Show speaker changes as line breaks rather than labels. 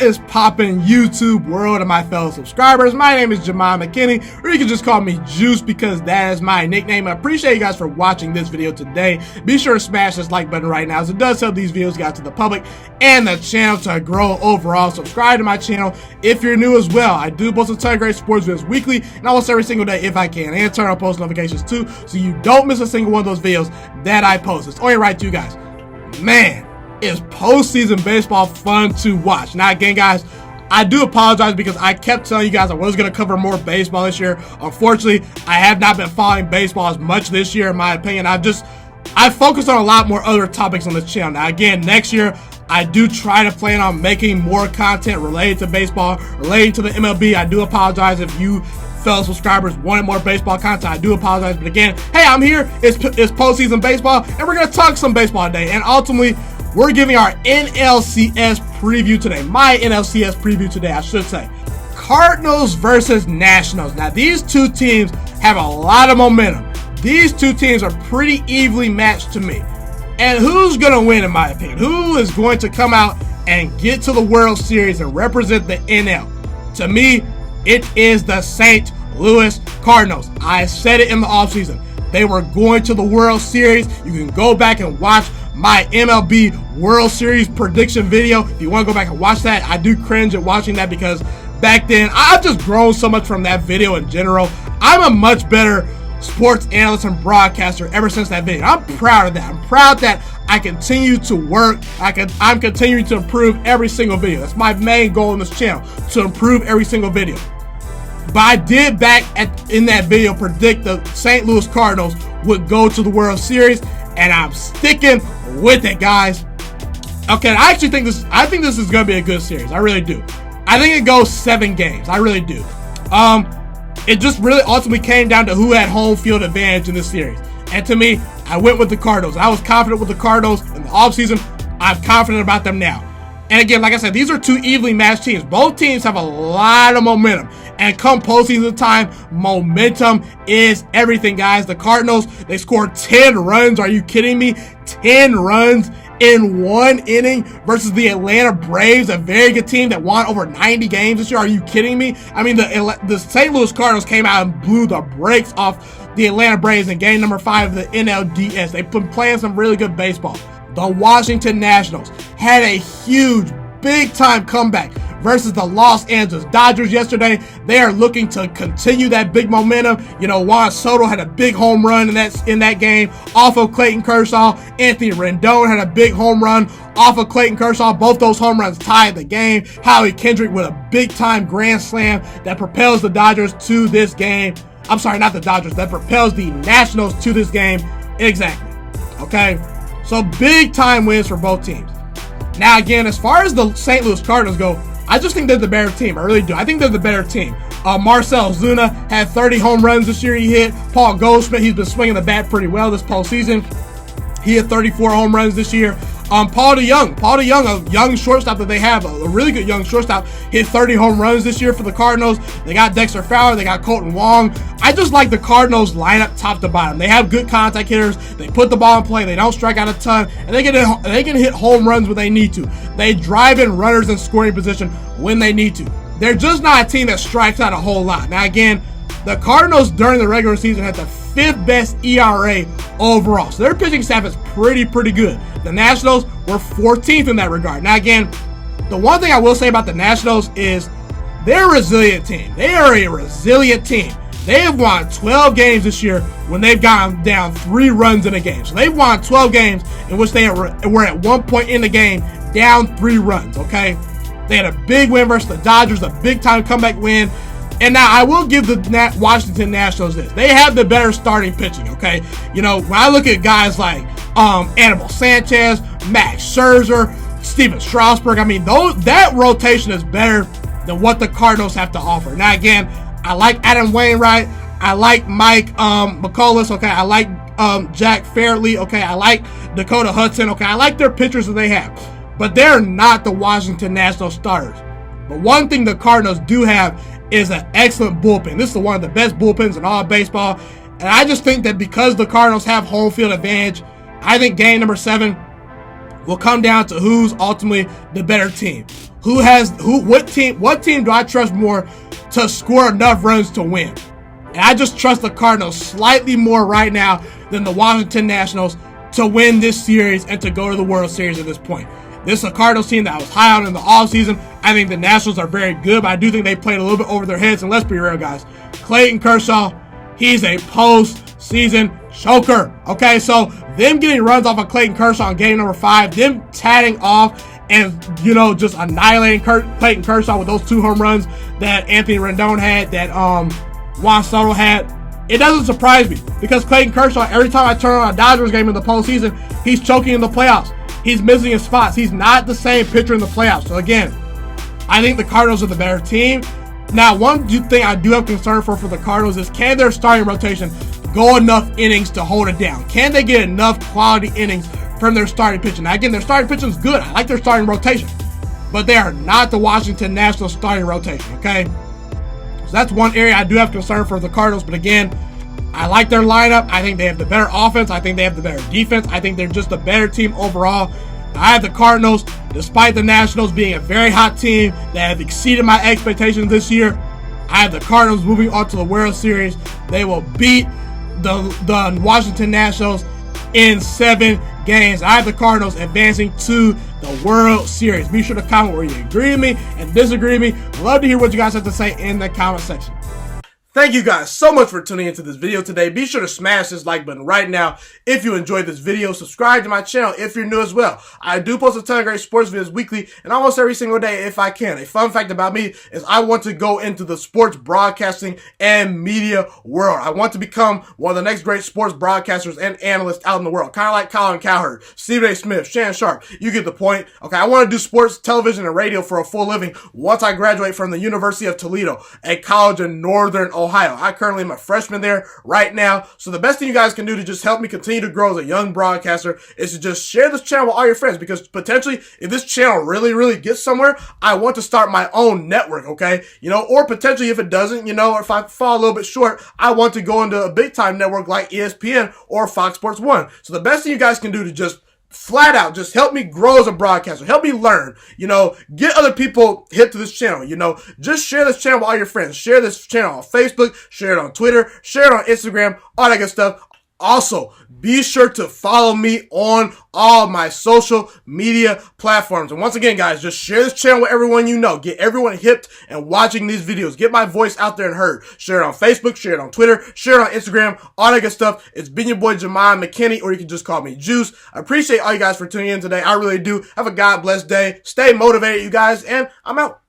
is poppin' YouTube world and my fellow subscribers? My name is Ghiman Mckinney, or you can just call me Juice because that is my nickname. I appreciate you guys for watching this video today. Be sure to smash this like button right now, as it does help these videos get out to the public and the channel to grow overall. Subscribe to my channel if you're new as well. I do post a ton of great sports videos weekly and almost every single day if I can, and turn on post notifications too, so you don't miss a single one of those videos that I post. It's only right to you guys. Man, is postseason baseball fun to watch. Now again, guys, I do apologize because I kept telling you guys I was going to cover more baseball this year. Unfortunately, I have not been following baseball as much this year, in my opinion. I focused on a lot more other topics on this channel. Now again, next year, I do try to plan on making more content related to baseball, related to the MLB. I do apologize if you fellow subscribers wanted more baseball content. I do apologize, but again, hey, I'm here. It's postseason baseball, and we're going to talk some baseball today. And ultimately, we're giving our NLCS preview today. My NLCS preview today, I should say. Cardinals versus Nationals. Now, these two teams have a lot of momentum. These two teams are pretty evenly matched to me. And who's going to win, in my opinion? Who is going to come out and get to the World Series and represent the NL? To me, it is the St. Louis Cardinals. I said it in the offseason. They were going to the World Series. You can go back and watch my MLB World Series prediction video. If you want to go back and watch that, I do cringe at watching that because back then, I've just grown so much from that video in general. I'm a much better sports analyst and broadcaster ever since that video. I'm proud of that. I'm proud that I continue to work. I'm continuing to improve every single video. That's my main goal in this channel, to improve every single video. But I did in that video predict the St. Louis Cardinals would go to the World Series, and I'm sticking with it, guys. Okay, I think this is going to be a good series. I really do. I think it goes 7 games. I really do. It just really ultimately came down to who had home field advantage in this series. And to me, I went with the Cardinals. I was confident with the Cardinals in the offseason. I'm confident about them now. And again, like I said, these are two evenly matched teams. Both teams have a lot of momentum. And come postseason time, momentum is everything, guys. The Cardinals, they scored 10 runs. Are you kidding me? 10 runs in 1 inning versus the Atlanta Braves, a very good team that won over 90 games this year. Are you kidding me? I mean, the St. Louis Cardinals came out and blew the brakes off the Atlanta Braves in game number 5 of the NLDS. They've been playing some really good baseball. The Washington Nationals had a huge, big-time comeback versus the Los Angeles Dodgers yesterday. They are looking to continue that big momentum. You know, Juan Soto had a big home run in that game off of Clayton Kershaw. Anthony Rendon had a big home run off of Clayton Kershaw. Both those home runs tied the game. Howie Kendrick with a big-time grand slam that propels the Dodgers to this game. I'm sorry, not the Dodgers. That propels the Nationals to this game. Exactly. Okay? So big-time wins for both teams. Now, again, as far as the St. Louis Cardinals go, I just think they're the better team. I really do. I think they're the better team. Marcell Ozuna had 30 home runs this year he hit. Paul Goldschmidt, he's been swinging the bat pretty well this postseason. He hit 34 home runs this year. Paul DeYoung, a young shortstop that they have, a really good young shortstop, hit 30 home runs this year for the Cardinals. They got Dexter Fowler, they got Colton Wong. I just like the Cardinals lineup top to bottom. They have good contact hitters. They put the ball in play. They don't strike out a ton, and they can hit home runs when they need to. They drive in runners in scoring position when they need to. They're just not a team that strikes out a whole lot. Now again, the Cardinals during the regular season had the 5th best ERA overall. So their pitching staff is pretty good. The Nationals were 14th in that regard. Now again, the one thing I will say about the Nationals is they're a resilient team. They are a resilient team. They have won 12 games this year when they've gone down 3 runs in a game. So they've won 12 games in which they were at one point in the game down 3 runs, okay? They had a big win versus the Dodgers, a big-time comeback win. And now I will give the Washington Nationals this. They have the better starting pitching, okay? You know, when I look at guys like Anibal Sanchez, Max Scherzer, Steven Strasburg, I mean, that rotation is better than what the Cardinals have to offer. Now, again, I like Adam Wainwright. I like Mike McCullough, okay? I like Jack Fairley, okay? I like Dakota Hudson, okay? I like their pitchers that they have. But they're not the Washington Nationals starters. But one thing the Cardinals do have is an excellent bullpen. This is one of the best bullpens in all of baseball. And I just think that because the Cardinals have home field advantage, I think game number 7 will come down to who's ultimately the better team. What team do I trust more to score enough runs to win? And I just trust the Cardinals slightly more right now than the Washington Nationals to win this series and to go to the World Series at this point. This is a Cardinals team that was high out in the offseason. I think the Nationals are very good, but I do think they played a little bit over their heads. And let's be real, guys. Clayton Kershaw, he's a postseason choker. Okay, so them getting runs off of Clayton Kershaw in game number 5, them tatting off and, just annihilating Clayton Kershaw with those 2 home runs that Anthony Rendon had, that Juan Soto had. It doesn't surprise me because Clayton Kershaw, every time I turn on a Dodgers game in the postseason, he's choking in the playoffs. He's missing his spots. He's not the same pitcher in the playoffs. So again, I think the Cardinals are the better team. Now, one thing I do have concern for the Cardinals is, can their starting rotation go enough innings to hold it down? Can they get enough quality innings from their starting pitching? Now, again, their starting pitching is good. I like their starting rotation. But they are not the Washington Nationals starting rotation, okay? So that's one area I do have concern for the Cardinals. But again, I like their lineup. I think they have the better offense. I think they have the better defense. I think they're just a better team overall. I have the Cardinals, despite the Nationals being a very hot team that have exceeded my expectations this year. I have the Cardinals moving on to the World Series. They will beat the Washington Nationals in 7 games. I have the Cardinals advancing to the World Series. Be sure to comment where you agree with me and disagree with me. Love to hear what you guys have to say in the comment section. Thank you guys so much for tuning into this video today. Be sure to smash this like button right now if you enjoyed this video. Subscribe to my channel if you're new as well. I do post a ton of great sports videos weekly and almost every single day if I can. A fun fact about me is I want to go into the sports broadcasting and media world. I want to become one of the next great sports broadcasters and analysts out in the world. Kind of like Colin Cowherd, Stephen A. Smith, Shannon Sharp. You get the point. Okay, I want to do sports, television, and radio for a full living once I graduate from the University of Toledo, a college in Northern Ohio. I currently am a freshman there right now. So the best thing you guys can do to just help me continue to grow as a young broadcaster is to just share this channel with all your friends, because potentially if this channel really gets somewhere, I want to start my own network, okay? Or potentially if it doesn't, or if I fall a little bit short, I want to go into a big time network like ESPN or Fox Sports 1. So the best thing you guys can do to just flat out just help me grow as a broadcaster, help me learn, get other people hit to this channel, just share this channel with all your friends, share this channel on Facebook, share it on Twitter, share it on Instagram, all that good stuff. Also, be sure to follow me on all my social media platforms. And once again, guys, just share this channel with everyone you know. Get everyone hipped and watching these videos. Get my voice out there and heard. Share it on Facebook, share it on Twitter, share it on Instagram, all that good stuff. It's been your boy, Ghiman Mckinney, or you can just call me Juice. I appreciate all you guys for tuning in today. I really do. Have a God bless day. Stay motivated, you guys, and I'm out.